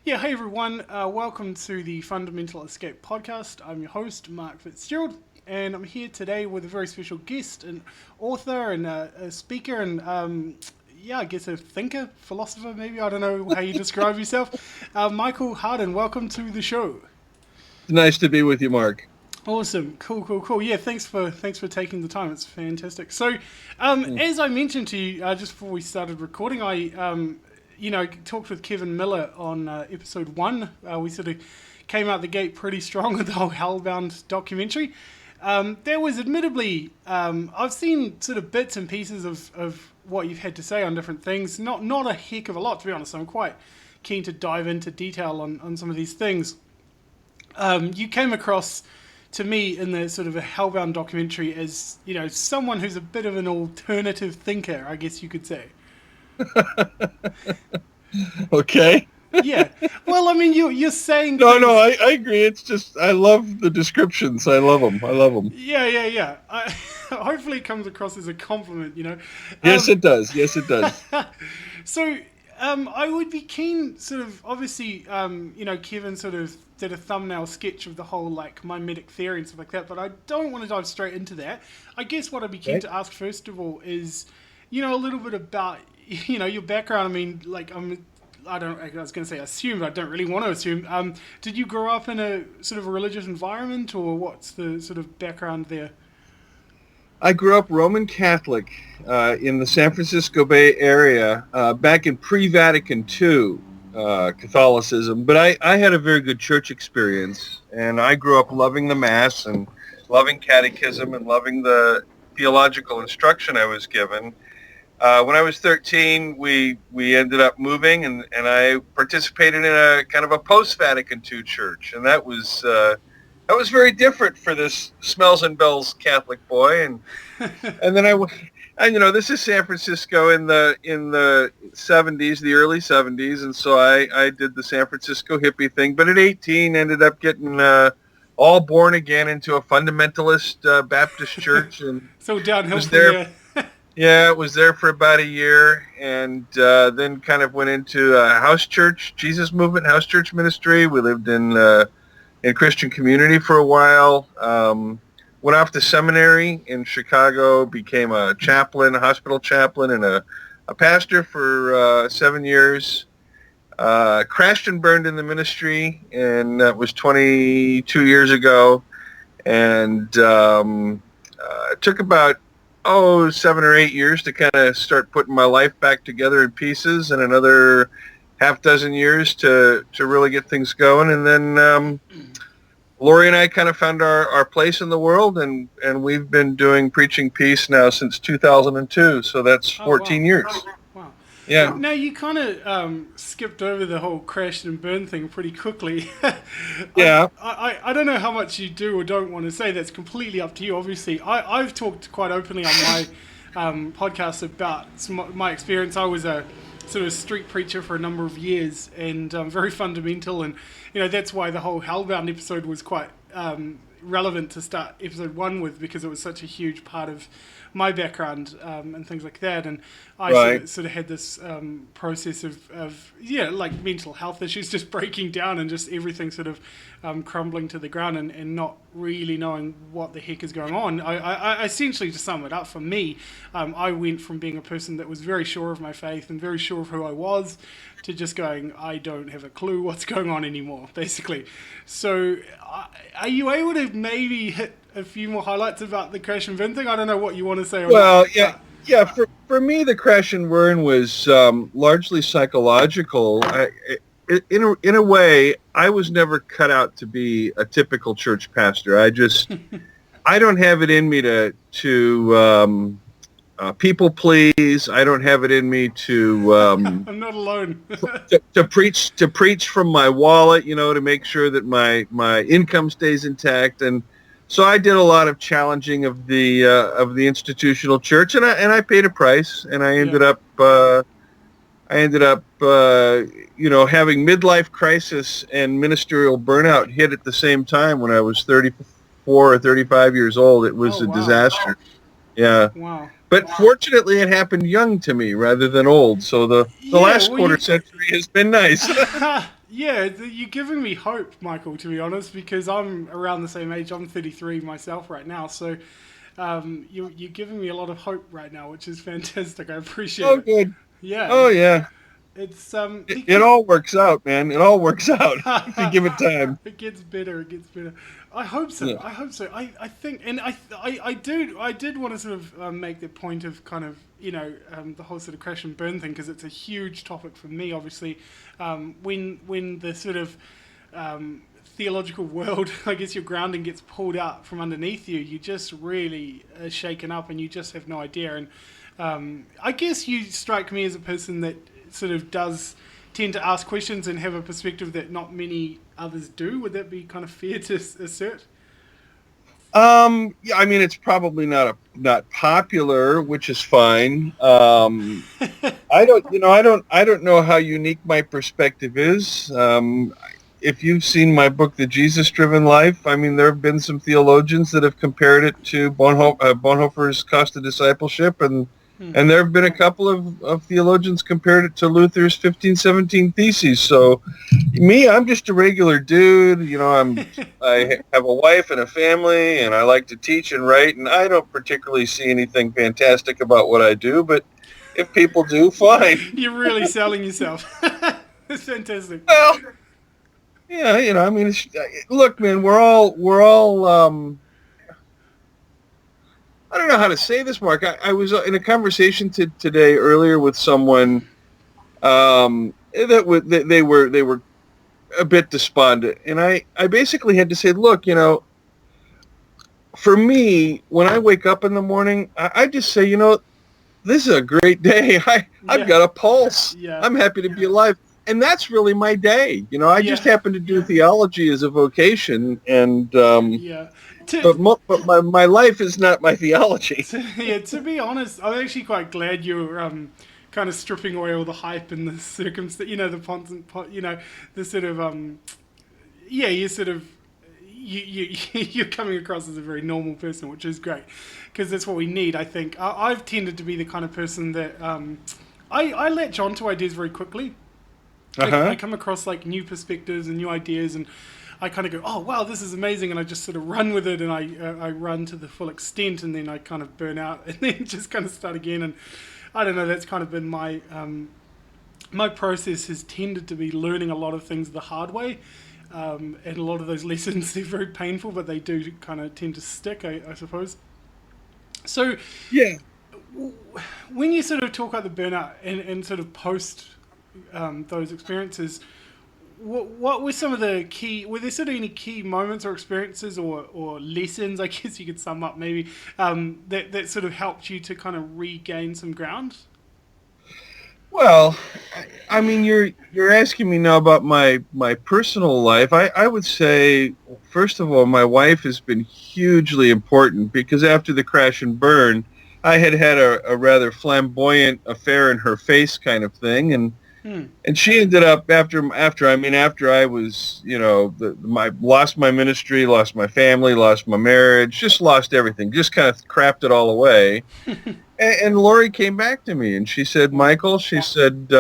Yeah, hey everyone, welcome to the Fundamental Escape podcast. I'm your host, Mark Fitzgerald, and I'm here today with a very special guest, an author and a speaker, and I guess a thinker, philosopher maybe, I don't know how you describe yourself. Michael Hardin, welcome to the show. Nice to be with you, Mark. Awesome, cool. Yeah, thanks for taking the time. It's fantastic. So, as I mentioned to you just before we started recording, I talked with Kevin Miller on episode 1. We sort of came out the gate pretty strong with the whole Hellbound documentary. There was admittedly, I've seen sort of bits and pieces of what you've had to say on different things. Not a heck of a lot, to be honest. I'm quite keen to dive into detail on some of these things. You came across to me in the sort of a Hellbound documentary as, someone who's a bit of an alternative thinker, I guess you could say. Okay. Yeah. Well, I mean, you're saying No, things... no, I agree. It's just, I love the descriptions. I love them. Yeah. Hopefully it comes across as a compliment. Yes, it does. Yes, it does. So, I would be keen, sort of, obviously, Kevin sort of did a thumbnail sketch of the whole, mimetic theory and stuff like that, but I don't want to dive straight into that. I guess what I'd be keen to ask, first of all, is, a little bit about, your background. I mean, I was going to say assume, but I don't really want to assume. Did you grow up in a sort of a religious environment, or what's the sort of background there? I grew up Roman Catholic in the San Francisco Bay Area back in pre-Vatican II Catholicism, but I had a very good church experience, and I grew up loving the Mass and loving catechism and loving the theological instruction I was given. When I was 13, we ended up moving, and I participated in a kind of a post-Vatican II church, and that was very different for this smells and bells Catholic boy. And then this is San Francisco in the 70s, the early 70s, and so I did the San Francisco hippie thing. But at 18, ended up getting all born again into a fundamentalist Baptist church, and so downhill was from there. Yeah, was there for about a year, and then kind of went into house church, Jesus movement, house church ministry. We lived in Christian community for a while. Went off to seminary in Chicago, became a chaplain, a hospital chaplain, and a pastor for 7 years. Crashed and burned in the ministry, and that was 22 years ago. And it took about 7 or 8 years to kind of start putting my life back together in pieces, and another half dozen years to really get things going. And then Lori and I kind of found our place in the world, and we've been doing Preaching Peace now since 2002, so that's 14 years. Wow. Yeah. Now, you kind of skipped over the whole crash and burn thing pretty quickly. Yeah. I don't know how much you do or don't want to say. That's completely up to you, obviously. I've talked quite openly on my podcast about my experience. I was a sort of street preacher for a number of years, and very fundamental, and that's why the whole Hellbound episode was quite relevant to start episode 1 with, because it was such a huge part of my background and things like that. And I sort of had this process of mental health issues just breaking down, and just everything sort of crumbling to the ground, and not really knowing what the heck is going on. I essentially, to sum it up, for me, I went from being a person that was very sure of my faith and very sure of who I was, to just going, I don't have a clue what's going on anymore, basically. So are you able to maybe hit a few more highlights about the crash and burn thing? I don't know what you want to say. Well, yeah. For me, the crash and burn was largely psychological. In a way, I was never cut out to be a typical church pastor. I don't have it in me to people please. I don't have it in me to I'm not alone. to preach from my wallet, to make sure that my income stays intact. And so I did a lot of challenging of the institutional church, and I paid a price, and I ended up having midlife crisis and ministerial burnout hit at the same time when I was 34 or 35 years old. It was a disaster. Yeah. Wow. But fortunately, it happened young to me rather than old. So the last quarter century has been nice. Yeah, you're giving me hope, Michael, to be honest, because I'm around the same age. I'm 33 myself right now, so you're giving me a lot of hope right now, which is fantastic. I appreciate Oh, it. good. Yeah, Oh, yeah. it's It all works out, man. It all works out if you give it time. it gets better. It gets better. I hope so. Yeah. I hope so. I think, and I did want to sort of make the point of kind of the whole sort of crash and burn thing, because it's a huge topic for me. Obviously, when the sort of theological world, I guess your grounding gets pulled out from underneath you, you just really are shaken up, and you just have no idea. And I guess you strike me as a person that sort of does tend to ask questions and have a perspective that not many others do. Would that be kind of fair to assert? Yeah, I mean, it's probably not popular, which is fine. I don't know how unique my perspective is. If you've seen my book, The Jesus-Driven Life, I mean, there have been some theologians that have compared it to Bonhoeffer's Cost of Discipleship, and there have been a couple of theologians compared it to Luther's 1517 Theses. So, I'm just a regular dude. I have a wife and a family, and I like to teach and write, and I don't particularly see anything fantastic about what I do, but if people do, fine. You're really selling yourself. It's fantastic. Well, yeah, I mean, look, man, we're all, I don't know how to say this, Mark. I was in a conversation today earlier with someone, they were a bit despondent, and I basically had to say, look, for me, when I wake up in the morning, I just say, this is a great day. I've got a pulse. Yeah. I'm happy to be alive. And that's really my day. I just happen to do theology as a vocation, and but my life is not my theology. To be honest, I'm actually quite glad you're kind of stripping away all the hype and the circumstance, the sort of you sort of you're coming across as a very normal person, which is great, because that's what we need. I think I've tended to be the kind of person that I latch on to ideas very quickly. I come across like new perspectives and new ideas, and I kind of go, oh wow, this is amazing, and I just sort of run with it, and I run to the full extent, and then I kind of burn out, and then just kind of start again. And I don't know, that's kind of been my my process has tended to be learning a lot of things the hard way, and a lot of those lessons, they're very painful, but they do kind of tend to stick, I suppose. So Yeah. when you sort of talk about the burnout and sort of post those experiences, what were some of the key, were there sort of any key moments or experiences or lessons, I guess you could sum up maybe, that sort of helped you to kind of regain some ground? Well, I mean, you're asking me now about my personal life. I would say, first of all, my wife has been hugely important, because after the crash and burn, I had a rather flamboyant affair in her face kind of thing, and she ended up after I was, lost my ministry, lost my family, lost my marriage, just lost everything, just kind of crapped it all away. And Lori came back to me, and she said, Michael, she said,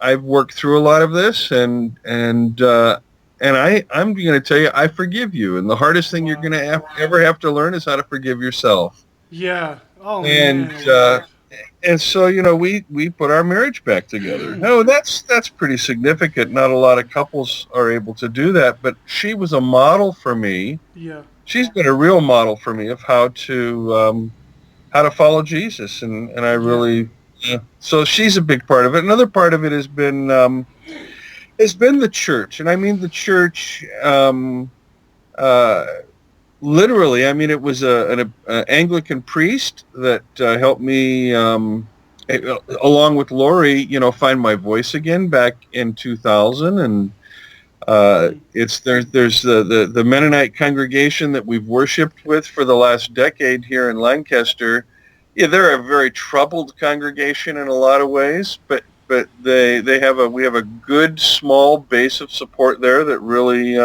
I've worked through a lot of this, and I'm going to tell you, I forgive you. And the hardest thing you're going to ever have to learn is how to forgive yourself. Yeah. Oh, and man. And so, we put our marriage back together. No, that's pretty significant. Not a lot of couples are able to do that, but she was a model for me. Yeah. She's been a real model for me of how to follow Jesus, and I really, so she's a big part of it. Another part of it has been the church, and I mean the church, literally. I mean, it was an Anglican priest that helped me, along with Lori, find my voice again back in 2000, and there's the Mennonite congregation that we've worshipped with for the last decade here in Lancaster. Yeah, they're a very troubled congregation in a lot of ways, but we have a good small base of support there that really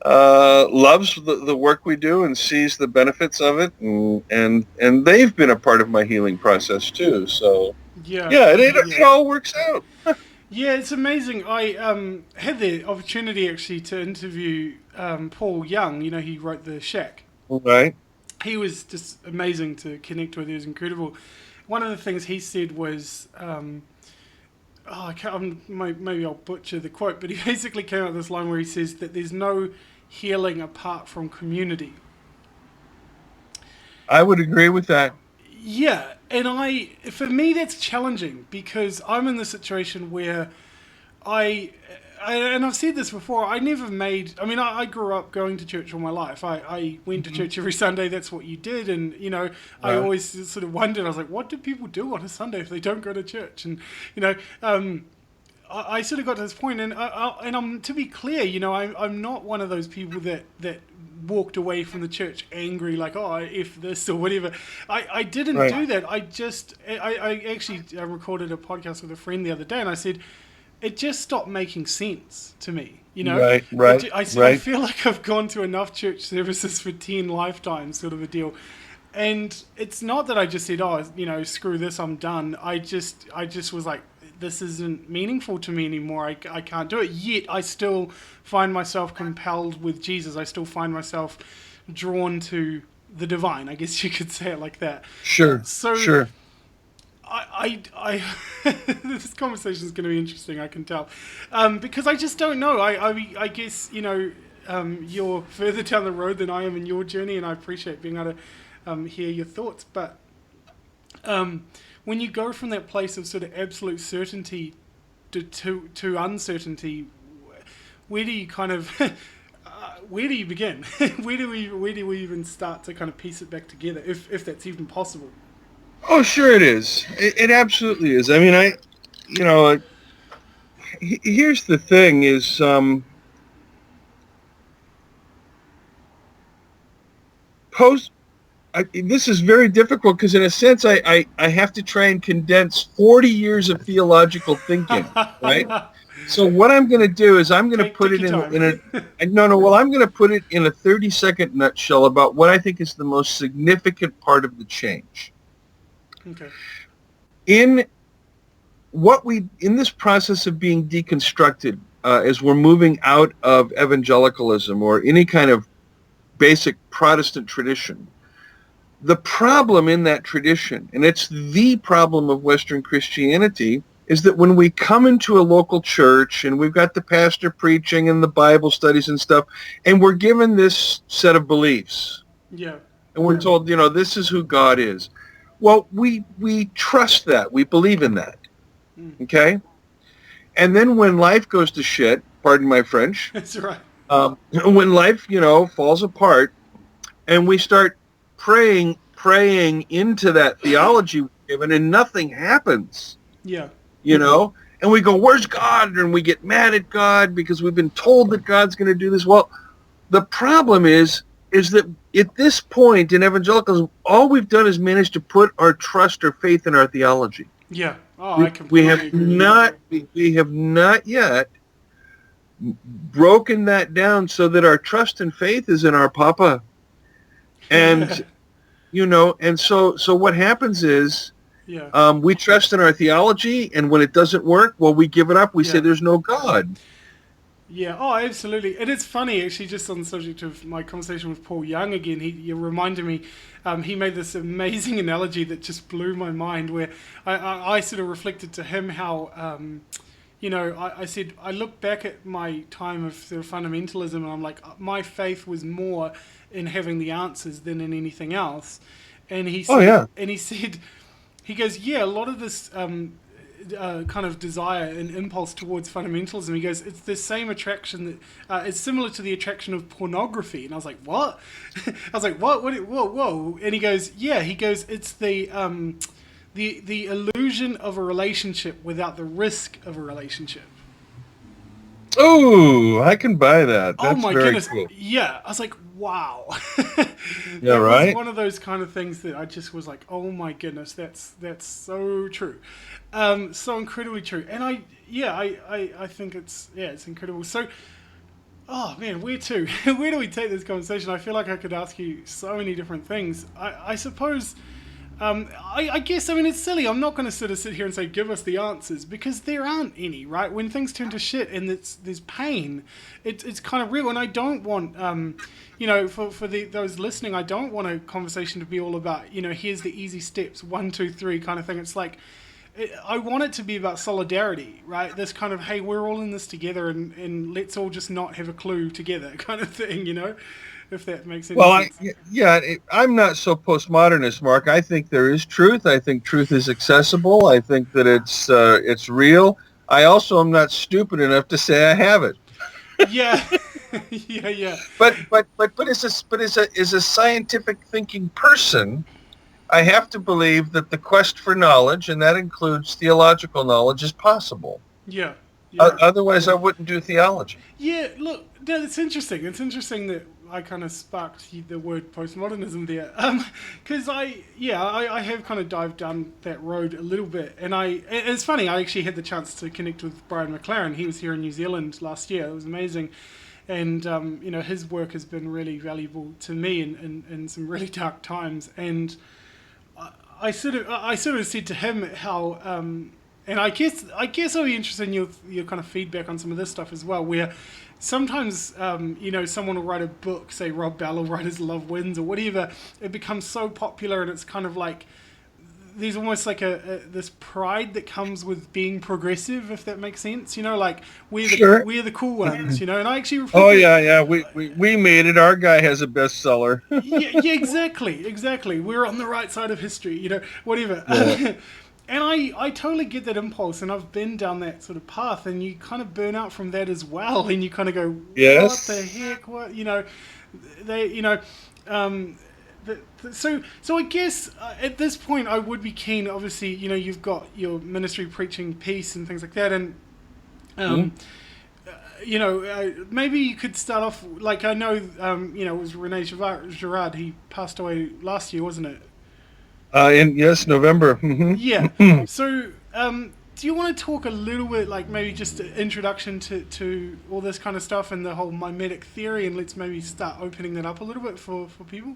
loves the work we do and sees the benefits of it, and they've been a part of my healing process too. So it all works out. Yeah, it's amazing. I had the opportunity actually to interview Paul Young. You know, he wrote The Shack. Right. He was just amazing to connect with. He was incredible. One of the things he said was, I can't, maybe I'll butcher the quote, but he basically came out with this line where he says that there's no healing apart from community. I would agree with that. Yeah, and for me, that's challenging because I'm in the situation where and I've said this before, I never made, I mean, I grew up going to church all my life. I went to church every Sunday, that's what you did, and, you know, I always sort of wondered, I was like, what do people do on a Sunday if they don't go to church? And, you know, I sort of got to this point, and I'm, to be clear, you know, I'm not one of those people that walked away from the church angry, like, oh, if this or whatever. I didn't do that. I actually recorded a podcast with a friend the other day, and I said, it just stopped making sense to me, you know? I feel like I've gone to enough church services for 10 lifetimes, sort of a deal. And it's not that I just said, oh, you know, screw this, I'm done. I just was like, this isn't meaningful to me anymore. I can't do it. Yet I still find myself compelled with Jesus. I still find myself drawn to the divine. I guess you could say it like that. Sure. Sure. This conversation is going to be interesting, I can tell, because I just don't know. I guess, you know, you're further down the road than I am in your journey, and I appreciate being able to hear your thoughts. But when you go from that place of sort of absolute certainty to uncertainty, where do you kind of where do you begin? where do we even start to kind of piece it back together, if that's even possible? Oh, sure it is. It absolutely is. I mean, here's the thing is, this is very difficult because in a sense I have to try and condense 40 years of theological thinking, right? So what I'm going to do is I'm going to put it in I'm going to put it in a 30-second nutshell about what I think is the most significant part of the change. Okay. In this process of being deconstructed, as we're moving out of evangelicalism or any kind of basic Protestant tradition, the problem in that tradition, and it's the problem of Western Christianity, is that when we come into a local church and we've got the pastor preaching and the Bible studies and stuff, and we're given this set of beliefs. Yeah. And we're told, you know, this is who God is. Well, we trust that. We believe in that. Okay? And then when life goes to shit, pardon my French. That's right. When life, you know, falls apart and we start praying into that theology we're given and nothing happens. Yeah. You know? And we go, where's God? And we get mad at God because we've been told that God's going to do this. Well, the problem is that at this point in evangelicalism, all we've done is manage to put our trust or faith in our theology. Yeah. Oh, I completely agree. We have not yet broken that down so that our trust and faith is in our Papa. And, you know, and so what happens is we trust in our theology, and when it doesn't work, well, we give it up. We say there's no God. Yeah, oh, absolutely. And it's funny, actually, just on the subject of my conversation with Paul Young again, he reminded me, he made this amazing analogy that just blew my mind, where I sort of reflected to him how, you know, I said, I look back at my time of sort of fundamentalism, and I'm like, my faith was more in having the answers than in anything else. And he said, he goes, yeah, a lot of this kind of desire and impulse towards fundamentalism, he goes, it's the same attraction that it's similar to the attraction of pornography. And I was like, what? I was like, what? Whoa. And he goes, it's the illusion of a relationship without the risk of a relationship. Oh, I can buy that. That's my very goodness. Cool. Yeah. I was like, wow. Yeah, right. Was one of those kind of things that I just was like, oh my goodness, that's so true. So incredibly true. And I think it's incredible. So, oh man, where to? Where do we take this conversation? I feel like I could ask you so many different things. I suppose I guess, I mean, it's silly. I'm not going to sort of sit here and say, give us the answers, because there aren't any, right? When things turn to shit and there's pain, it's kind of real. And I don't want, for those listening, I don't want a conversation to be all about, here's the easy steps, 1, 2, 3 kind of thing. It's like, I want it to be about solidarity, right? This kind of, hey, we're all in this together, and let's all just not have a clue together kind of thing, if that makes any sense. I'm not so postmodernist, Mark. I think there is truth. I think truth is accessible. I think that it's real. I also am not stupid enough to say I have it. Yeah. yeah. But as a scientific thinking person, I have to believe that the quest for knowledge, and that includes theological knowledge, is possible. Yeah. Otherwise, I wouldn't do theology. Yeah, look, it's interesting. It's interesting that I kind of sparked the word postmodernism there, because I have kind of dived down that road a little bit, and it's funny. I actually had the chance to connect with Brian McLaren. He was here in New Zealand last year. It was amazing, and his work has been really valuable to me in some really dark times. And I sort of said to him how, and I guess I'll be interested in your kind of feedback on some of this stuff as well, where sometimes, someone will write a book, say Rob Bell will write his Love Wins or whatever, it becomes so popular, and it's kind of like, there's almost like this pride that comes with being progressive, if that makes sense. Like we're the cool ones, and I actually we made it. Our guy has a bestseller. yeah, exactly. We're on the right side of history, whatever. Yeah. And I totally get that impulse, and I've been down that sort of path, and you kind of burn out from that as well, and you kind of go, yes. What the heck? What So I guess at this point I would be keen. Obviously, you've got your ministry preaching peace and things like that, and maybe you could start off like I know it was Rene Girard. He passed away last year, wasn't it? November. Mm-hmm. Yeah. So do you want to talk a little bit, like maybe just an introduction to all this kind of stuff and the whole mimetic theory, and let's maybe start opening that up a little bit for people?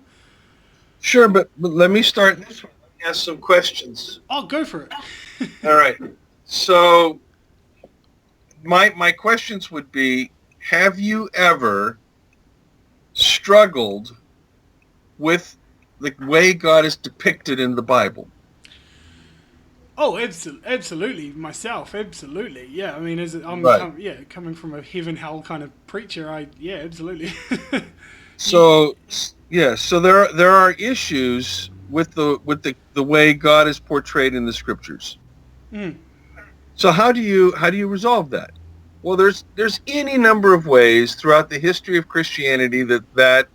Sure, but let me start this one. Let me ask some questions. Oh, go for it. All right. So my questions would be, have you ever struggled with the way God is depicted in the Bible? Oh, absolutely. Myself, absolutely. Yeah, I mean, coming from a heaven-hell kind of preacher, absolutely. So there are issues with the way God is portrayed in the scriptures. Mm. So how do you resolve that? Well, there's any number of ways throughout the history of Christianity that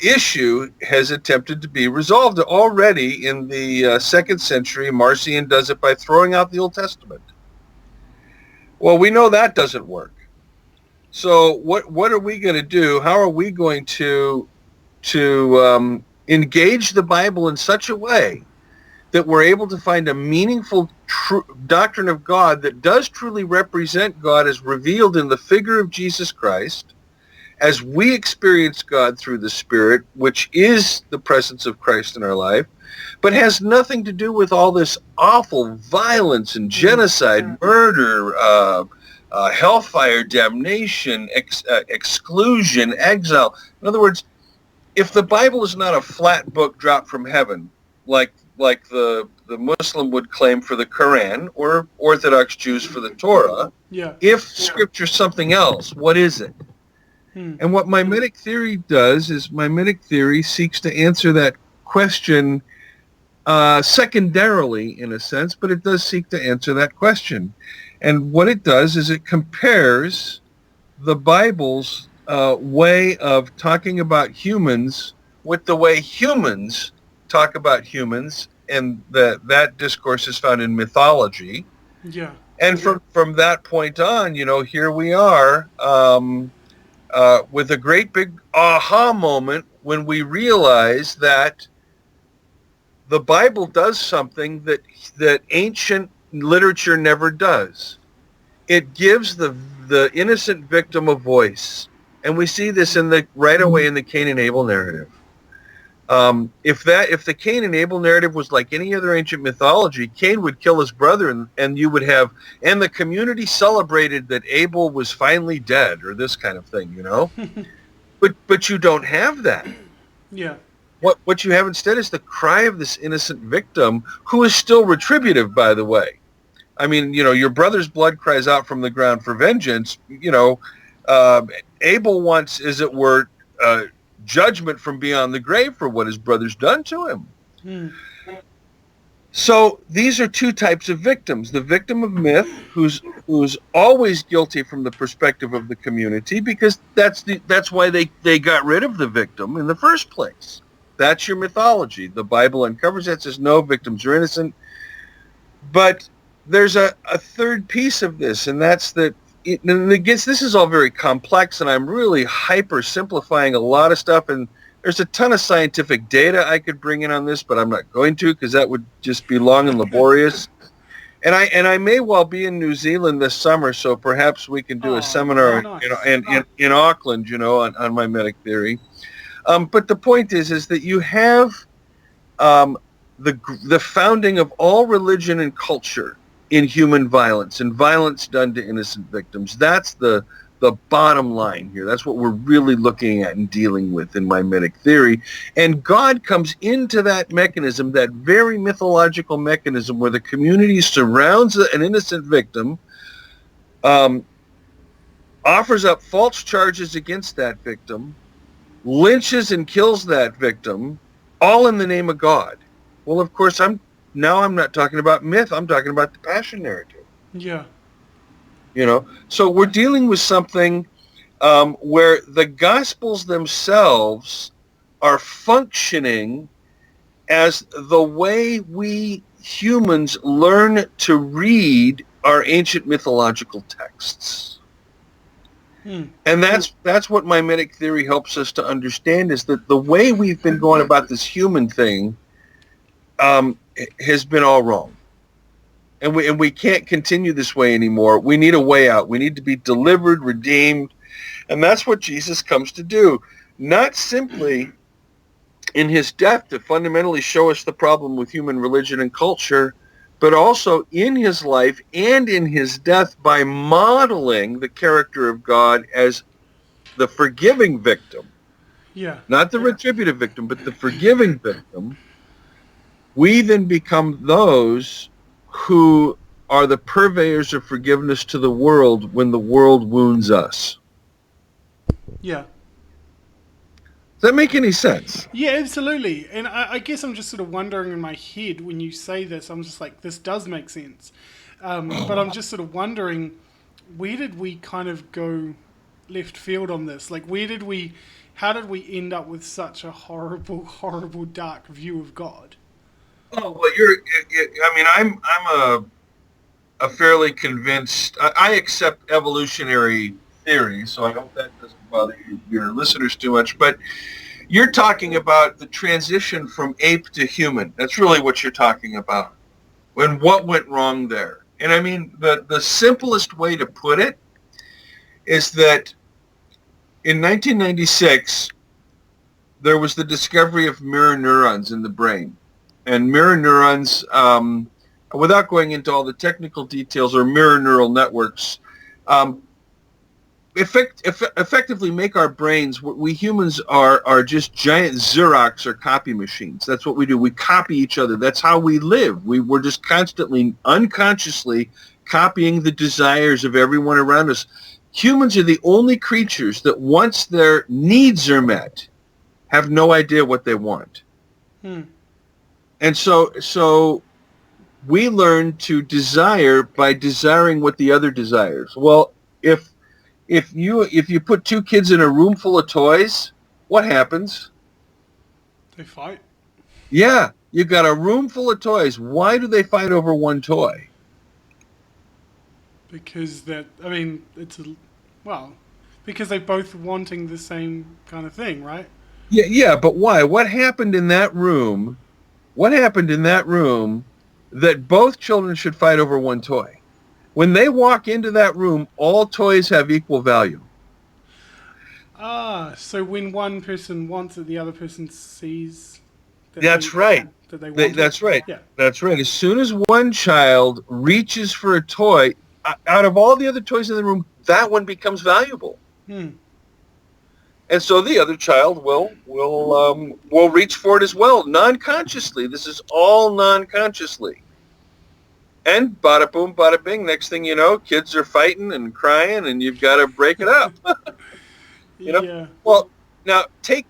issue has attempted to be resolved. Already in the 2nd century, Marcion does it by throwing out the Old Testament. Well, we know that doesn't work. So what are we going to do? How are we going to engage the Bible in such a way that we're able to find a meaningful doctrine of God that does truly represent God as revealed in the figure of Jesus Christ, as we experience God through the Spirit, which is the presence of Christ in our life, but has nothing to do with all this awful violence and genocide, murder, hellfire, damnation, exclusion, exile. In other words, if the Bible is not a flat book dropped from heaven, like the Muslim would claim for the Quran, or Orthodox Jews for the Torah, if Scripture is something else, what is it? And what mimetic theory does is mimetic theory seeks to answer that question secondarily, in a sense, but it does seek to answer that question. And what it does is it compares the Bible's way of talking about humans with the way humans talk about humans, and that discourse is found in mythology. Yeah. And from that point on, here we are with a great big aha moment when we realize that the Bible does something that ancient literature never does. It gives the innocent victim a voice. And we see this right away in the Cain and Abel narrative. If the Cain and Abel narrative was like any other ancient mythology, Cain would kill his brother, and you would have, and the community celebrated that Abel was finally dead, or this kind of thing, you know. But you don't have that. Yeah. What you have instead is the cry of this innocent victim, who is still retributive, by the way. I mean, you know, your brother's blood cries out from the ground for vengeance. You know, Abel wants, as it were, judgment from beyond the grave for what his brother's done to him. So these are two types of victims. The victim of myth, who's always guilty from the perspective of the community, because that's why they got rid of the victim in the first place. That's your mythology. The Bible uncovers that, says no, victims are innocent. But there's a third piece of this, and that's that this is all very complex, and I'm really hyper simplifying a lot of stuff, and there's a ton of scientific data I could bring in on this, but I'm not going to, because that would just be long and laborious. And I may well be in New Zealand this summer, so perhaps we can do a seminar, nice. you know, in Auckland, you know, on mimetic theory. But the point is that you have the founding of all religion and culture in human violence, and violence done to innocent victims. That's the bottom line here. That's what we're really looking at and dealing with in mimetic theory. And God comes into that mechanism, that very mythological mechanism where the community surrounds an innocent victim, offers up false charges against that victim, lynches and kills that victim, all in the name of God. Well, of course, I'm not talking about myth. I'm talking about the passion narrative. Yeah. You know, so we're dealing with something where the Gospels themselves are functioning as the way we humans learn to read our ancient mythological texts. And that's what mimetic theory helps us to understand, is that the way we've been going about this human thing has been all wrong. And we can't continue this way anymore. We need a way out. We need to be delivered, redeemed. And that's what Jesus comes to do. Not simply in his death to fundamentally show us the problem with human religion and culture, but also in his life and in his death by modeling the character of God as the forgiving victim. Yeah. Not the retributive victim, but the forgiving victim. We then become those who are the purveyors of forgiveness to the world when the world wounds us. Yeah. Does that make any sense? Yeah, absolutely. And I guess I'm just sort of wondering in my head when you say this, I'm just like, this does make sense. But I'm just sort of wondering, where did we kind of go left field on this? Like, how did we end up with such a horrible, horrible, dark view of God? Oh, well, I'm a fairly convinced, I accept evolutionary theory, so I hope that doesn't bother your listeners too much, but you're talking about the transition from ape to human. That's really what you're talking about. And what went wrong there? And I mean, the simplest way to put it is that in 1996, there was the discovery of mirror neurons in the brain. And mirror neurons, without going into all the technical details, or mirror neural networks, effectively make our brains, we humans are just giant Xerox or copy machines. That's what we do. We copy each other. That's how we live. We're just constantly, unconsciously copying the desires of everyone around us. Humans are the only creatures that once their needs are met, have no idea what they want. And so we learn to desire by desiring what the other desires. Well, if you put two kids in a room full of toys, what happens? They fight. Yeah, you got a room full of toys. Why do they fight over one toy? Because because they're both wanting the same kind of thing, right? Yeah, but why? What happened in that room? What happened in that room that both children should fight over one toy? When they walk into that room, all toys have equal value. So when one person wants it, the other person sees that That's right. that they want That's it. right. Yeah. That's right. As soon as one child reaches for a toy, out of all the other toys in the room, that one becomes valuable. Hmm. And so the other child will reach for it as well, non-consciously. This is all non-consciously. And bada boom, bada bing. Next thing you know, kids are fighting and crying, and you've got to break it up. Yeah. Well, now take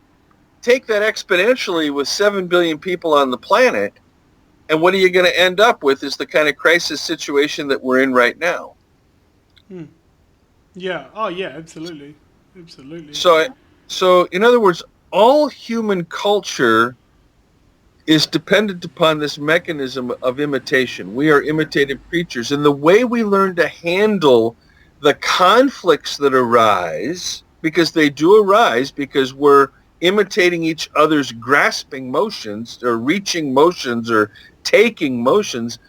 that exponentially with 7 billion people on the planet, and what are you going to end up with is the kind of crisis situation that we're in right now. Hmm. Yeah. Oh, yeah. Absolutely. Absolutely. So in other words, all human culture is dependent upon this mechanism of imitation. We are imitative creatures, and the way we learn to handle the conflicts that arise, because they do arise, because we're imitating each other's grasping motions or reaching motions or taking motions.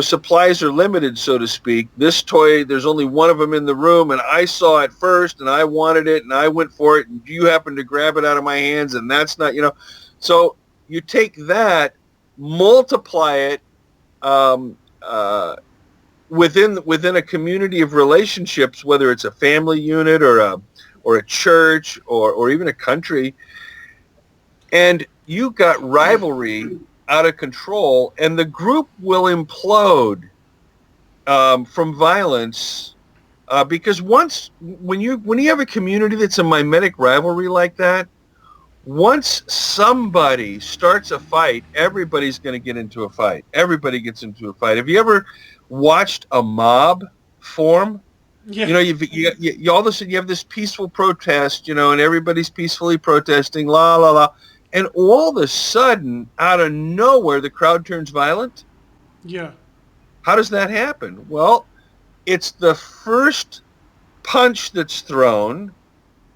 Supplies are limited, so to speak. This toy, there's only one of them in the room, and I saw it first, and I wanted it, and I went for it, and you happened to grab it out of my hands, and that's not, So you take that, multiply it within a community of relationships, whether it's a family unit or a church or even a country, and you got rivalry out of control, and the group will implode from violence because when you have a community that's a mimetic rivalry like that, once somebody starts a fight, everybody's going to get into a fight. Everybody gets into a fight. Have you ever watched a mob form? Yeah. You all of a sudden you have this peaceful protest, and everybody's peacefully protesting, la la la. And all of a sudden, out of nowhere, the crowd turns violent. Yeah. How does that happen? Well, it's the first punch that's thrown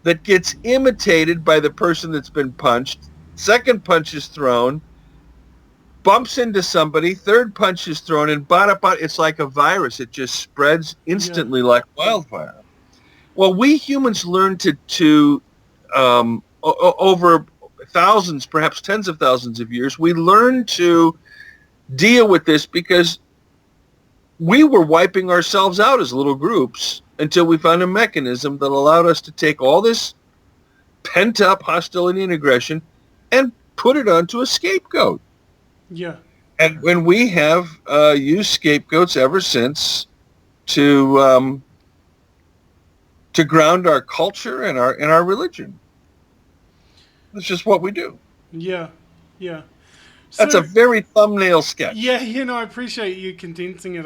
that gets imitated by the person that's been punched. Second punch is thrown, bumps into somebody. Third punch is thrown, and it's like a virus. It just spreads instantly like wildfire. Well, we humans learn to over thousands, perhaps tens of thousands of years, we learn to deal with this because we were wiping ourselves out as little groups until we found a mechanism that allowed us to take all this pent-up hostility and aggression and put it onto a scapegoat. Yeah. And when we have used scapegoats ever since to ground our culture and our religion. That's just what we do. Yeah. Yeah. That's a very thumbnail sketch. Yeah, I appreciate you condensing it.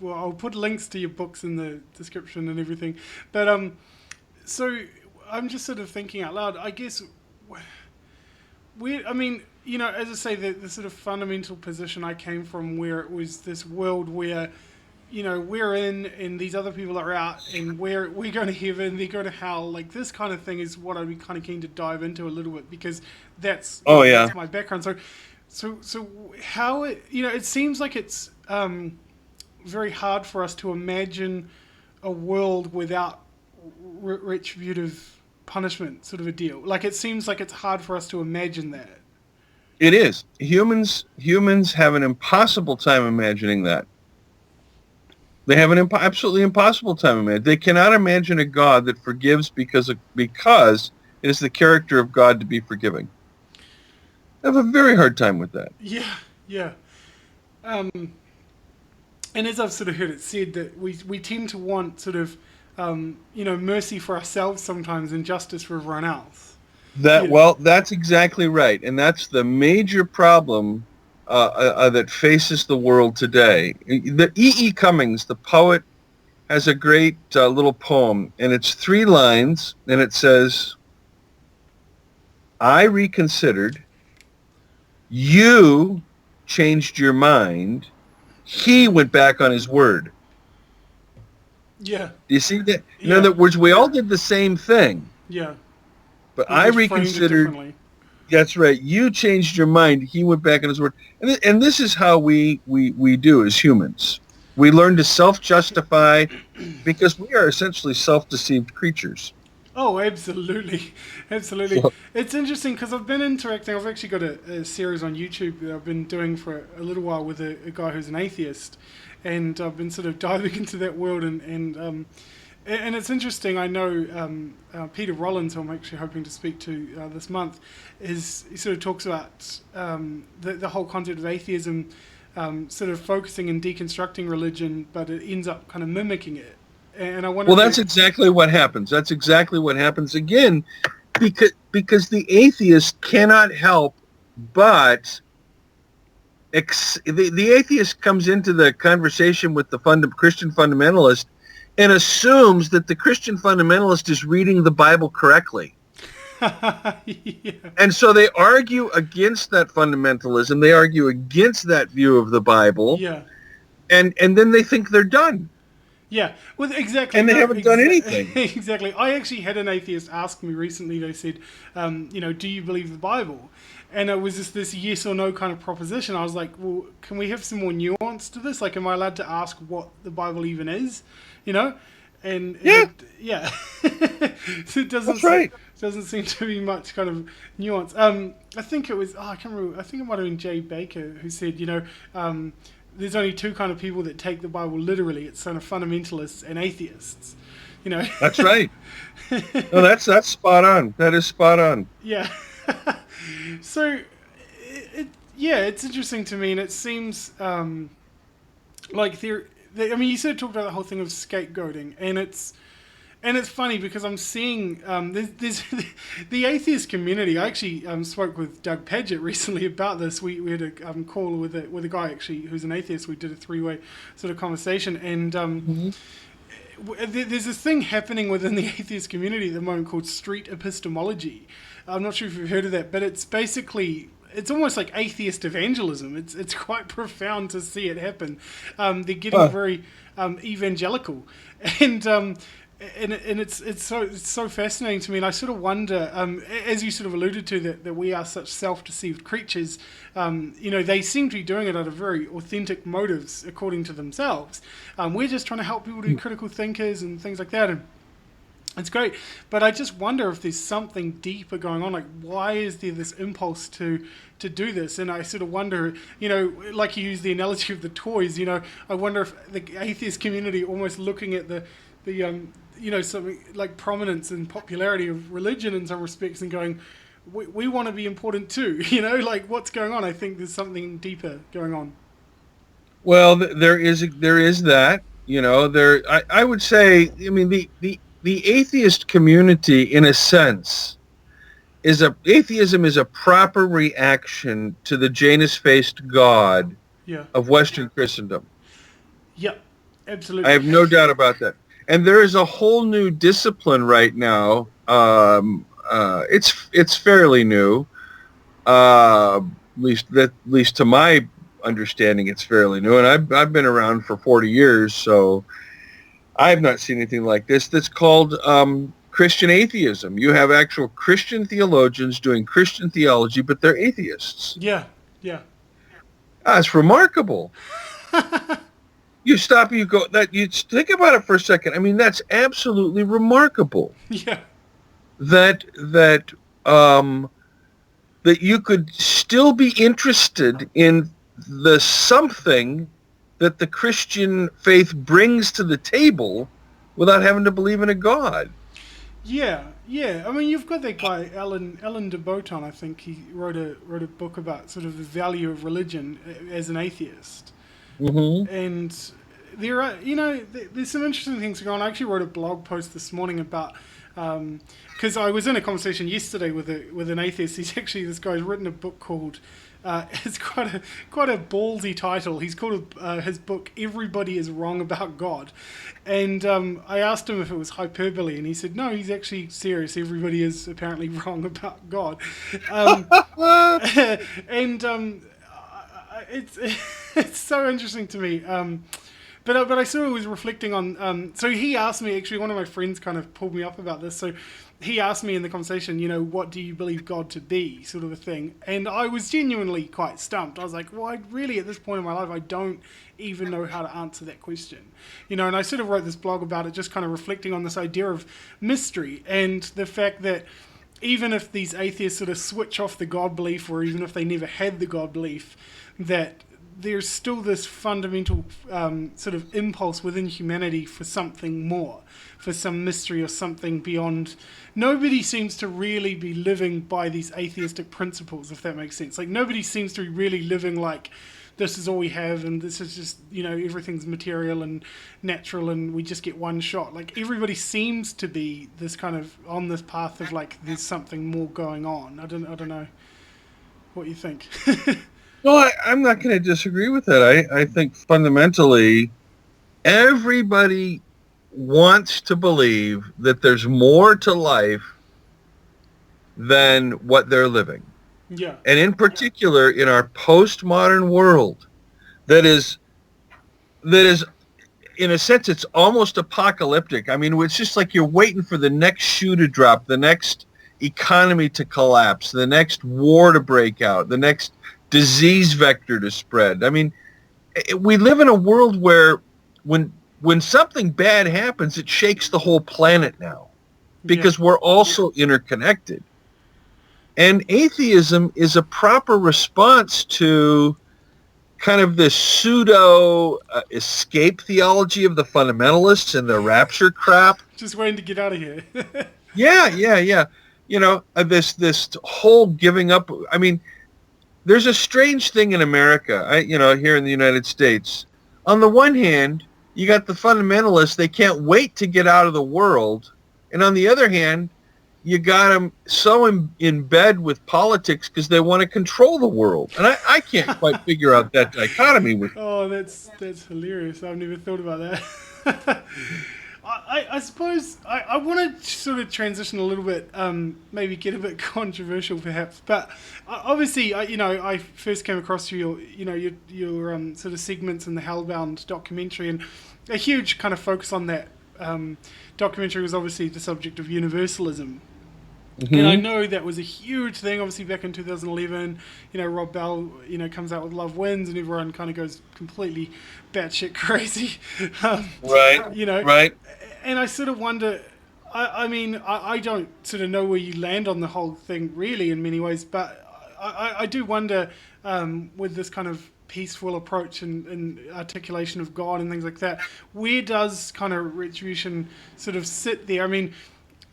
I'll put links to your books in the description and everything. But so I'm just sort of thinking out loud. I guess as I say, the sort of fundamental position I came from, where it was this world where, we're in and these other people are out, and we're going to heaven, they're going to hell. Like, this kind of thing is what I'd be kind of keen to dive into a little bit, because that's my background. So how it seems like it's very hard for us to imagine a world without retributive punishment, sort of a deal. Like, it seems like it's hard for us to imagine that. It is. Humans have an impossible time imagining that. They have an absolutely impossible time imagining. They cannot imagine a God that forgives because it is the character of God to be forgiving. They have a very hard time with that. Yeah. And as I've sort of heard it said, that we tend to want sort of, mercy for ourselves sometimes and justice for everyone else. That's exactly right. And that's the major problem that faces the world today. The E.E. Cummings, the poet, has a great little poem, and it's 3 lines, and it says, "I reconsidered, you changed your mind, he went back on his word." Yeah. Do you see that? In other words, we all did the same thing. Yeah. But I reconsidered. That's right. You changed your mind. He went back on his word. And this is how we do as humans. We learn to self-justify because we are essentially self-deceived creatures. Oh, absolutely, absolutely. So, It's interesting because I've been interacting. I've actually got a series on YouTube that I've been doing for a little while with a guy who's an atheist, and I've been sort of diving into that world and it's interesting. I know Peter Rollins, who I'm actually hoping to speak to this month, he sort of talks about the whole concept of atheism, sort of focusing and deconstructing religion, but it ends up kind of mimicking it. And I wonder. well, that's exactly what happens. That's exactly what happens again, because the atheist cannot help but the atheist comes into the conversation with the Christian fundamentalist and assumes that the Christian fundamentalist is reading the Bible correctly. Yeah. And so they argue against that fundamentalism. They argue against that view of the Bible. Yeah. And then they think they're done. Yeah, well, exactly. And they haven't done anything. Exactly. I actually had an atheist ask me recently. They said, do you believe the Bible? And it was just this yes or no kind of proposition. I was like, well, can we have some more nuance to this? Like, am I allowed to ask what the Bible even is? And Yeah. So it doesn't. That's right. Doesn't seem to be much kind of nuance. I think it was. I can't remember. I think it might have been Jay Baker who said, there's only two kind of people that take the Bible literally. It's kind of fundamentalists and atheists. That's right. No, that's spot on. That is spot on. Yeah. So, it's interesting to me, and it seems like you sort of talked about the whole thing of scapegoating, and it's funny because I'm seeing there's the atheist community. I actually spoke with Doug Paget recently about this. We had a call with a guy actually who's an atheist. We did a 3-way sort of conversation, and there's this thing happening within the atheist community at the moment called street epistemology. I'm not sure if you've heard of that, but it's basically, it's almost like atheist evangelism. It's quite profound to see it happen. They're getting very evangelical, and it's so fascinating to me. And I sort of wonder, as you sort of alluded to, that we are such self-deceived creatures. They seem to be doing it out of very authentic motives, according to themselves. We're just trying to help people to be critical thinkers and things like that. And it's great, but I just wonder if there's something deeper going on. Like, why is there this impulse to do this? And I sort of wonder, like you use the analogy of the toys. I wonder if the atheist community almost looking at the something like prominence and popularity of religion in some respects and going, we want to be important too. Like, what's going on? I think there's something deeper going on. Well, there is that. I would say, I mean, the atheist community, in a sense, atheism is a proper reaction to the Janus-faced God of Western Christendom. Yeah, absolutely. I have no doubt about that. And there is a whole new discipline right now. It's fairly new, at least to my understanding, it's fairly new. And I've been around for 40 years, so I've not seen anything like this. That's called Christian atheism. You have actual Christian theologians doing Christian theology, but they're atheists. Yeah. It's remarkable. You stop, you go, you think about it for a second. I mean, that's absolutely remarkable. Yeah. That you could still be interested in the something that the Christian faith brings to the table without having to believe in a God. Yeah. I mean, you've got that guy, Alan de Botton, I think. He wrote a book about sort of the value of religion as an atheist. Mm-hmm. And there are, there's some interesting things going on. I actually wrote a blog post this morning about, because I was in a conversation yesterday with an atheist. This guy's written a book called, it's quite a ballsy title. He's called his book "Everybody is Wrong About God," and I asked him if it was hyperbole, and he said no, he's actually serious. Everybody is apparently wrong about God, and it's so interesting to me But I sort of was reflecting on, so he asked me, actually one of my friends kind of pulled me up about this, so he asked me in the conversation, what do you believe God to be, sort of a thing, and I was genuinely quite stumped. I was like, well, I really, at this point in my life, I don't even know how to answer that question, and I sort of wrote this blog about it, just kind of reflecting on this idea of mystery, and the fact that even if these atheists sort of switch off the God belief, or even if they never had the God belief, that there's still this fundamental sort of impulse within humanity for something more, for some mystery or something beyond. Nobody seems to really be living by these atheistic principles, if that makes sense. Like, nobody seems to be really living like, this is all we have, and this is just, everything's material and natural, and we just get one shot. Like, everybody seems to be this kind of, on this path of, like, there's something more going on. I don't know what you think. Well, I'm not going to disagree with that. I think fundamentally everybody wants to believe that there's more to life than what they're living. Yeah. And in particular, in our postmodern world, that is, in a sense, it's almost apocalyptic. I mean, it's just like you're waiting for the next shoe to drop, the next economy to collapse, the next war to break out, the next disease vector to spread. I mean, we live in a world where when something bad happens, it shakes the whole planet now, because we're also interconnected. And atheism is a proper response to kind of this pseudo escape theology of the fundamentalists and the rapture crap. Just waiting to get out of here. Yeah. This whole giving up. I mean, there's a strange thing in America, here in the United States. On the one hand, you got the fundamentalists, they can't wait to get out of the world. And on the other hand, you got them so in bed with politics because they want to control the world. And I can't quite figure out that dichotomy with. Oh, that's hilarious. I've never thought about that. I suppose I want to sort of transition a little bit, maybe get a bit controversial perhaps, but obviously, I first came across your sort of segments in the Hellbound documentary, and a huge kind of focus on that documentary was obviously the subject of universalism. Mm-hmm. And I know that was a huge thing, obviously, back in 2011. Rob Bell, comes out with Love Wins, and everyone kind of goes completely batshit crazy. Right. Right. And I sort of wonder, I mean, I don't sort of know where you land on the whole thing, really, in many ways, but I do wonder, with this kind of peaceful approach and articulation of God and things like that, where does kind of retribution sort of sit there? I mean,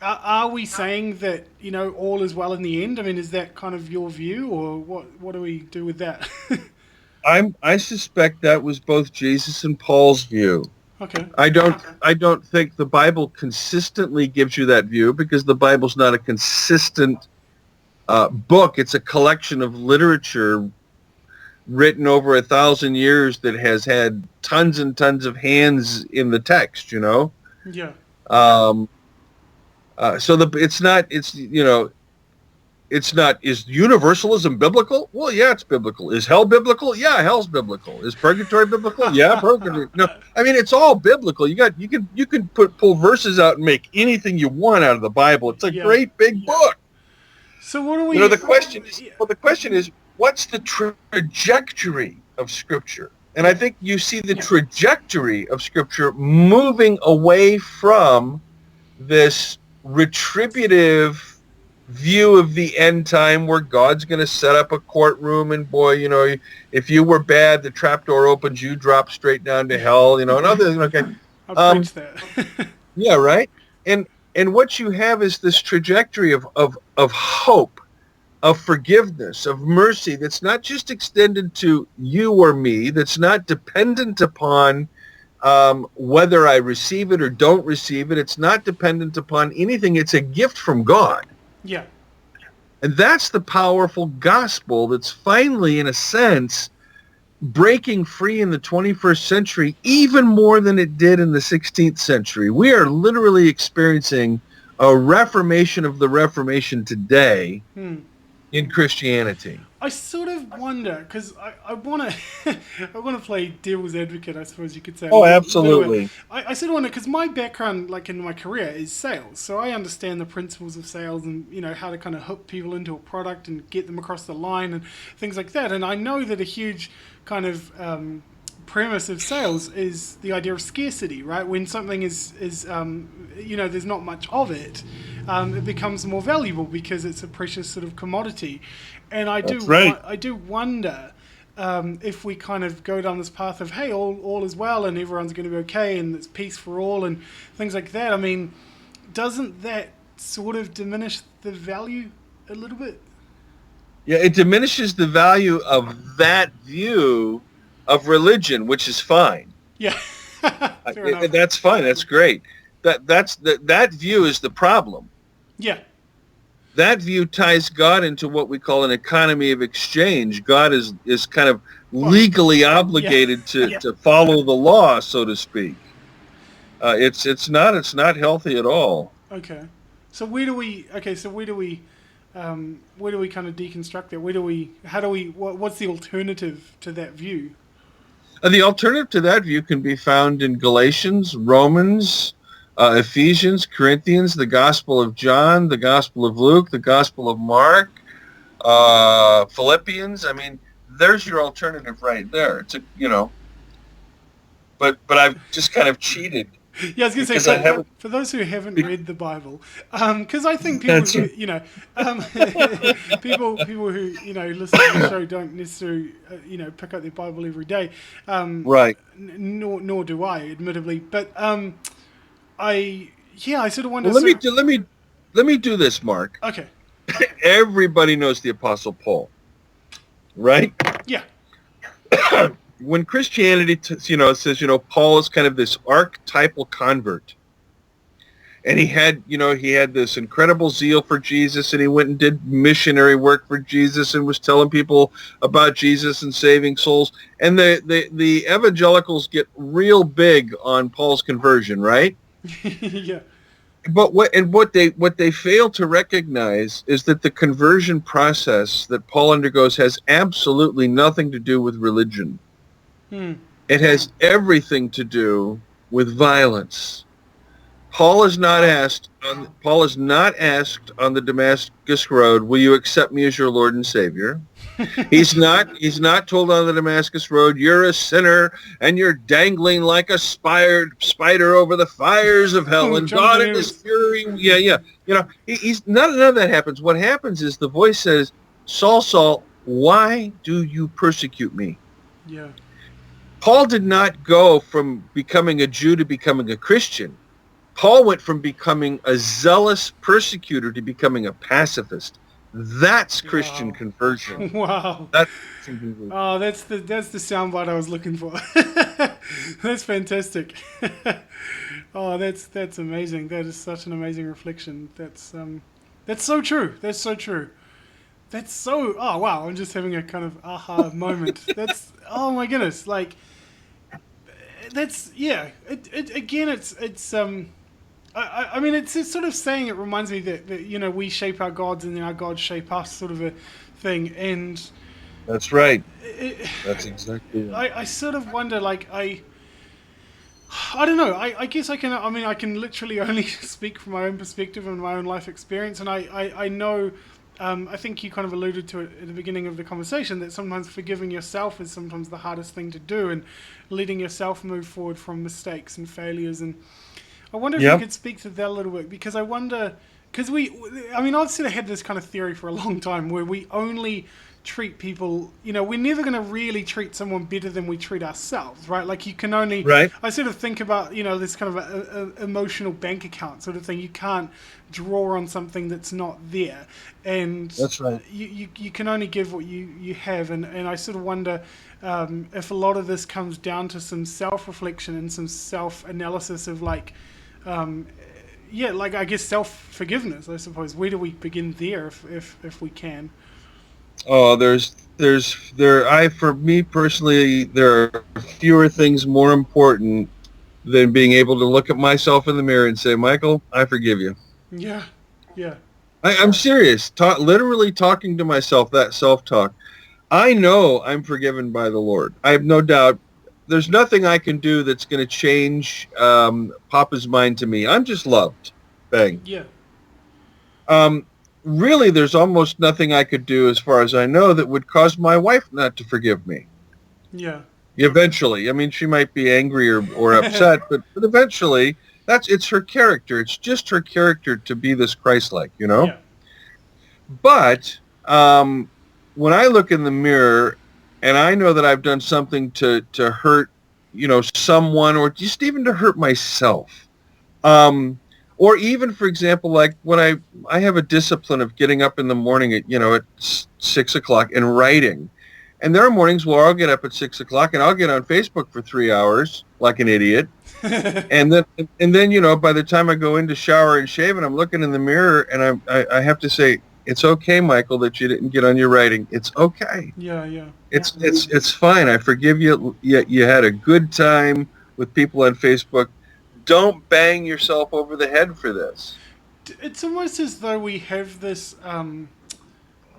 are we saying that, all is well in the end? I mean, is that kind of your view, or what do we do with that? I suspect that was both Jesus and Paul's view. Okay. I don't think the Bible consistently gives you that view, because the Bible's not a consistent book. It's a collection of literature written over 1,000 years that has had tons and tons of hands in the text, Yeah. Is universalism biblical? Well, yeah, it's biblical. Is hell biblical? Yeah, hell's biblical. Is purgatory biblical? Yeah, purgatory. No, I mean, it's all biblical. You can pull verses out and make anything you want out of the Bible. It's a great big book. So what do we? The question is, what's the trajectory of Scripture? And I think you see the trajectory of Scripture moving away from this retributive view of the end time, where God's going to set up a courtroom, and boy, if you were bad, the trapdoor opens, you drop straight down to hell, and other. Okay, I'll preach that. Yeah, right. And what you have is this trajectory of hope, of forgiveness, of mercy, that's not just extended to you or me, that's not dependent upon whether I receive it or don't receive it. It's not dependent upon anything. It's a gift from God. Yeah. And that's the powerful gospel that's finally, in a sense, breaking free in the 21st century, even more than it did in the 16th century. We are literally experiencing a reformation of the Reformation today in Christianity. I sort of wonder because I want to I want to play devil's advocate, I suppose you could say. Oh, Little bit. absolutely. I sort of wonder because my background, like in my career, is sales, so I understand the principles of sales and how to kind of hook people into a product and get them across the line and things like that. And I know that a huge kind of premise of sales is the idea of scarcity, right? When something is there's not much of it, it becomes more valuable because it's a precious sort of commodity. And I do wonder if we kind of go down this path of, hey, all is well and everyone's going to be okay and it's peace for all and things like that. I mean, doesn't that sort of diminish the value a little bit? Yeah, it diminishes the value of that view of religion, which is fine. Yeah, fair enough. That's fine. That's great. That view is the problem. Yeah. That view ties God into what we call an economy of exchange. God is kind of legally obligated to follow the law, so to speak. It's not healthy at all. Okay. So where do we kind of deconstruct that? What's the alternative to that view? The alternative to that view can be found in Galatians, Romans, Ephesians, Corinthians, the Gospel of John, the Gospel of Luke, the Gospel of Mark, Philippians. I mean, there's your alternative right there. It's but I've just kind of cheated. Yeah, I was going to say, for those who haven't read the Bible, because I think people who, people who, listen to the show don't necessarily, pick up their Bible every day. Right. Nor do I, admittedly. But I sort of wonder... Well, let me do this, Mark. Okay. Everybody knows the Apostle Paul, right? Yeah. When Christianity, says, Paul is kind of this archetypal convert, and he had this incredible zeal for Jesus, and he went and did missionary work for Jesus, and was telling people about Jesus and saving souls. And the evangelicals get real big on Paul's conversion, right? Yeah. But what they fail to recognize is that the conversion process that Paul undergoes has absolutely nothing to do with religion. It has everything to do with violence. Paul is not asked on the Damascus Road, "Will you accept me as your Lord and Savior?" He's not told on the Damascus Road, "You're a sinner and you're dangling like a spider over the fires of hell, and God in His fury." Yeah. He's none of that happens. What happens is the voice says, "Saul, Saul, why do you persecute me?" Yeah. Paul did not go from becoming a Jew to becoming a Christian. Paul went from becoming a zealous persecutor to becoming a pacifist. That's Christian conversion. Wow. That's Christian conversion. Oh, that's the soundbite I was looking for. That's fantastic. Oh, that's amazing. That is such an amazing reflection. That's so true. That's so true. That's so. Oh wow! I'm just having a kind of aha moment. That's. Oh my goodness! Like. That's it's I mean it's sort of saying, it reminds me that we shape our gods and then our gods shape us, sort of a thing. And that's right. That's exactly right. I sort of wonder, like, I don't know. I guess I can literally only speak from my own perspective and my own life experience, and I know. I think you kind of alluded to it at the beginning of the conversation, that sometimes forgiving yourself is sometimes the hardest thing to do, and letting yourself move forward from mistakes and failures. And I wonder if you could speak to that a little bit, because I wonder, because I've sort of had this kind of theory for a long time where we only treat people, we're never going to really treat someone better than we treat ourselves, right? Like you can only, I sort of think about, this kind of a emotional bank account sort of thing. You can't draw on something that's not there. And that's right. You can only give what you have. And I sort of wonder if a lot of this comes down to some self-reflection and some self-analysis of I guess self-forgiveness, I suppose. Where do we begin there if we can? Oh, for me personally, there are fewer things more important than being able to look at myself in the mirror and say, "Michael, I forgive you." Yeah. I'm serious. Literally talking to myself, that self-talk. I know I'm forgiven by the Lord. I have no doubt. There's nothing I can do that's going to change Papa's mind to me. I'm just loved. Bang. Yeah. Um, really, there's almost nothing I could do, as far as I know, that would cause my wife not to forgive me. Yeah. Eventually. I mean, she might be angry or upset, but eventually, it's her character. It's just her character to be this Christ-like, you know? Yeah. But when I look in the mirror and I know that I've done something to hurt, someone, or just even to hurt myself, or even, for example, like when I have a discipline of getting up in the morning at 6 o'clock and writing. And there are mornings where I'll get up at 6 o'clock and I'll get on Facebook for 3 hours like an idiot. and then, by the time I go in to shower and shave and I'm looking in the mirror and I have to say, it's okay, Michael, that you didn't get on your writing. It's okay. Yeah, yeah. It's fine. I forgive you. You had a good time with people on Facebook. Don't bang yourself over the head for this. It's almost as though we have this,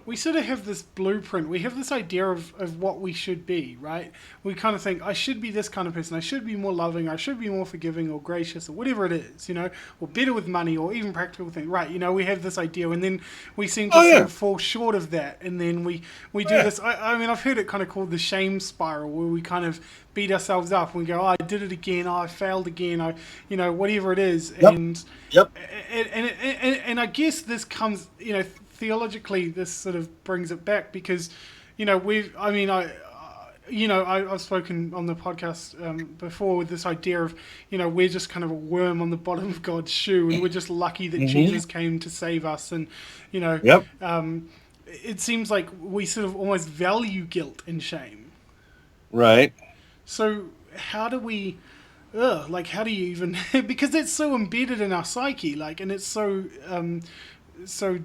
we sort of have this blueprint. We have this idea of what we should be, right? We kind of think, I should be this kind of person. I should be more loving. I should be more forgiving or gracious or whatever it is, or better with money or even practical things, right? We have this idea and then we seem to sort of fall short of that. And then we do this. I mean, I've heard it kind of called the shame spiral, where we kind of beat ourselves up and we go, I did it again. I failed again. Whatever it is. Yep. And I guess this comes, theologically, this sort of brings it back because, I've spoken on the podcast before with this idea of, we're just kind of a worm on the bottom of God's shoe, and we're just lucky that Jesus came to save us. And, it seems like we sort of almost value guilt and shame. Right. So how do we, how do you even, because it's so embedded in our psyche, and it's so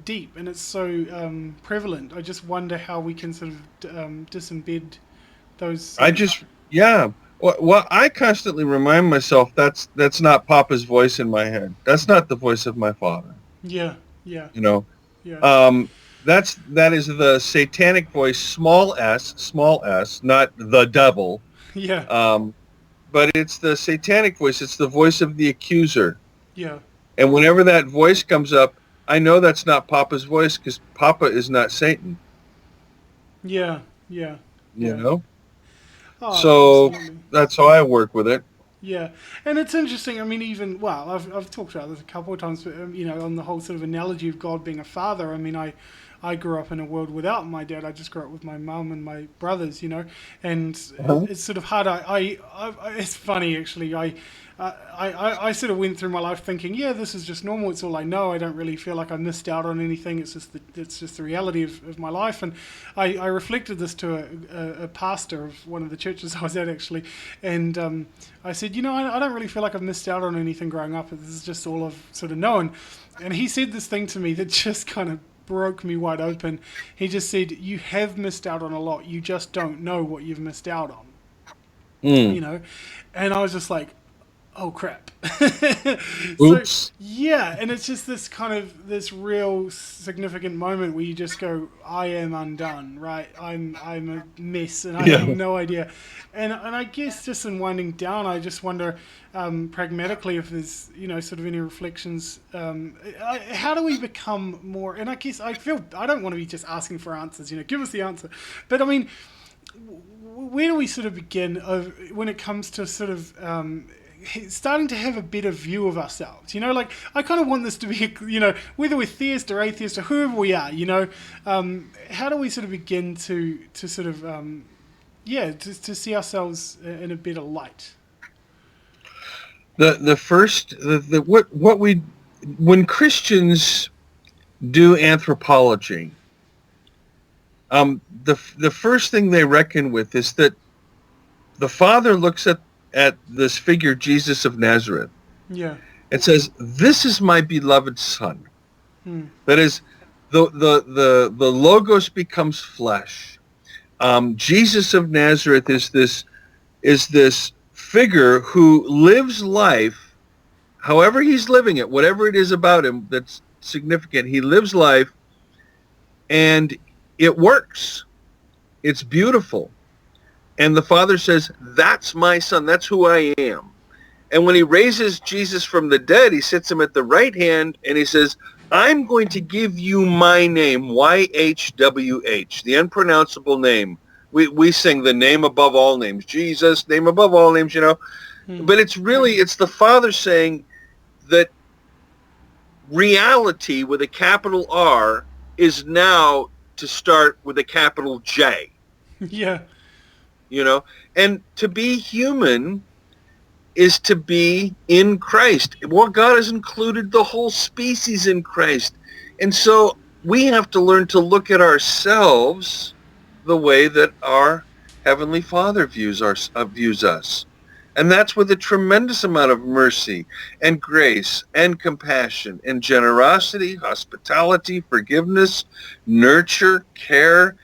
deep and it's so prevalent. I just wonder how we can sort of disembed those. Well, I constantly remind myself that's not Papa's voice in my head. That's not the voice of my father. Yeah. That is the satanic voice, small s, not the devil. Yeah. But it's the satanic voice. It's the voice of the accuser. Yeah. And whenever that voice comes up, I know that's not Papa's voice because Papa is not Satan. Yeah. Oh, so absolutely. That's how I work with it. Yeah, and it's interesting. I mean, I've talked about this a couple of times, but, on the whole sort of analogy of God being a father. I mean, I grew up in a world without my dad. I just grew up with my mum and my brothers, and it's sort of hard. It's funny actually. I sort of went through my life thinking, yeah, this is just normal. It's all I know. I don't really feel like I missed out on anything. It's just the reality of my life. And I reflected this to a pastor of one of the churches I was at actually, and I said, I don't really feel like I've missed out on anything growing up. This is just all I've sort of known. And he said this thing to me that just kind of broke me wide open. He just said, you have missed out on a lot. You just don't know what you've missed out on. And I was just like, oh crap. Oops. So, yeah, and it's just this real significant moment where you just go, I am undone, right? I'm a mess and I have no idea. And I guess just in winding down, I just wonder pragmatically if there's sort of any reflections. How do we become more? And I guess I don't want to be just asking for answers. Give us the answer. But I mean, where do we sort of begin when it comes to sort of starting to have a better view of ourselves? I kind of want this to be, whether we're theist or atheist or whoever we are, how do we sort of begin to sort of, to see ourselves in a better light? When Christians do anthropology, the first thing they reckon with is that the Father looks at this figure, Jesus of Nazareth, and says, "This is my beloved Son." That is, the Logos becomes flesh. Jesus of Nazareth is this figure who lives life, however he's living it, whatever it is about him that's significant. He lives life, and it works. It's beautiful. And the Father says, that's my Son. That's who I am. And when he raises Jesus from the dead, he sits him at the right hand and he says, I'm going to give you my name, YHWH, the unpronounceable name. We sing the name above all names, Jesus, name above all names, you know. But it's the Father saying that reality with a capital R is now to start with a capital J. Yeah. You know, and to be human is to be in Christ. Well, God has included the whole species in Christ. And so we have to learn to look at ourselves the way that our Heavenly Father views us. And that's with a tremendous amount of mercy and grace and compassion and generosity, hospitality, forgiveness, nurture, care.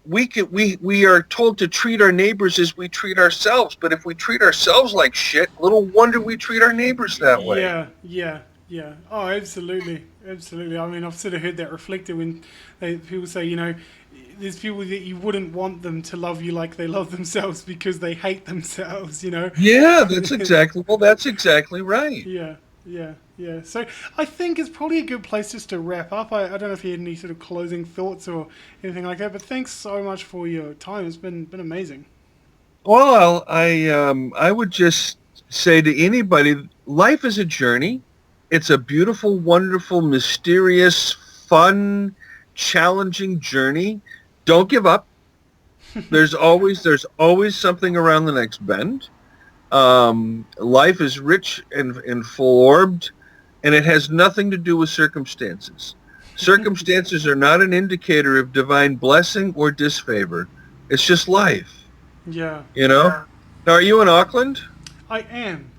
We are told to treat our neighbors as we treat ourselves, but if we treat ourselves like shit, little wonder we treat our neighbors that way. Yeah. Oh, absolutely. I mean, I've sort of heard that reflected when people say, you know, there's people that you wouldn't want them to love you like they love themselves because they hate themselves, you know? Yeah, that's exactly right. Yeah. So I think it's probably a good place just to wrap up. I don't know if you had any sort of closing thoughts or anything like that, but thanks so much for your time. It's been amazing. Well, I would just say to anybody, life is a journey. It's a beautiful, wonderful, mysterious, fun, challenging journey. Don't give up. There's always something around the next bend. Life is rich and full-orbed, and it has nothing to do with circumstances. Circumstances are not an indicator of divine blessing or disfavor. It's just life. Yeah. You know? Now, are you in Auckland? I am.